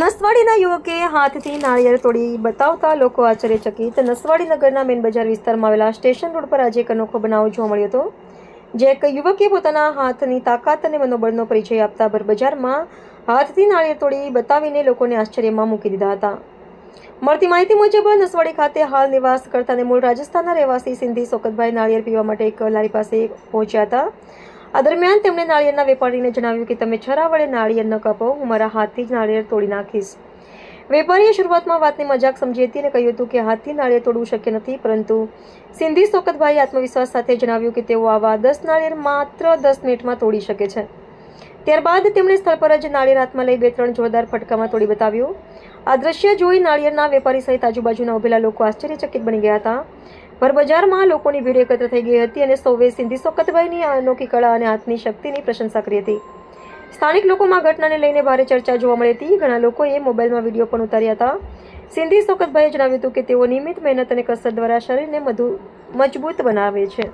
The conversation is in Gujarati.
નસવાડીના યુવકે હાથથી નાળિયેર તોડી બતાવતા લોકો આશ્ચર્યચકિત। નસવાડી નગરના મેન બજાર વિસ્તારમાં આવેલા સ્ટેશન રોડ પર આજે એક અનોખો બનાવ જોવા મળ્યો હતો, જે એક યુવકે પોતાના હાથની તાકાત અને મનોબળનો પરિચય આપતા ભર બજારમાં હાથથી નાળિયેર તોડી બતાવીને લોકોને આશ્ચર્યમાં મૂકી દીધા હતા। મળતી માહિતી મુજબ નસવાડી ખાતે હાલ નિવાસ કરતા અને મૂળ રાજસ્થાનના રહેવાસી સિંધી શોકતભાઈ નાળિયેર પીવા માટે એક લારી પાસે પહોંચ્યા હતા। આ દરમિયાન તેમણે નાળિયેરના વેપારીને જણાવ્યું કે તમે છરા વડે નાળિયેર ન કાપો, હું મારા હાથથી જ નાળિયેર તોડી નાખીશ। વેપારીએ શરૂઆતમાં વાતને મજાક સમજી હતી અને કહ્યું હતું કે હાથથી નાળિયેર તોડવું શક્ય નથી, પરંતુ સિંધી શોકતભાઈએ આત્મવિશ્વાસ સાથે જણાવ્યું કે તેઓ આવા 10 નાળિયેર માત્ર 10 મિનિટમાં તોડી શકે છે। ત્યારબાદ તેમણે સ્થળ પર જ નાળિયેર હાથમાં લઈ 2-3 જોરદાર ફટકામાં તોડી બતાવ્યું। આ દ્રશ્ય જોઈ નાળિયેરના વેપારી સહિત આજુબાજુના ઉભેલા લોકો આશ્ચર્યચકિત બની ગયા હતા। ભર બજારમાં લોકોની ભીડ એકત્ર થઈ ગઈ હતી અને સૌએ સિંધી શોકતભાઈની આ અનોખી કળા અને હાથની શક્તિની પ્રશંસા કરી હતી। સ્થાનિક લોકોમાં ઘટનાને લઈને ભારે ચર્ચા જોવા મળી હતી। ઘણા લોકોએ મોબાઈલમાં વિડીયો પણ ઉતાર્યા હતા। સિંધી શોકતભાઈએ જણાવ્યું હતું કે તેઓ નિયમિત મહેનત અને કસરત દ્વારા શરીરને વધુ મજબૂત બનાવે છે।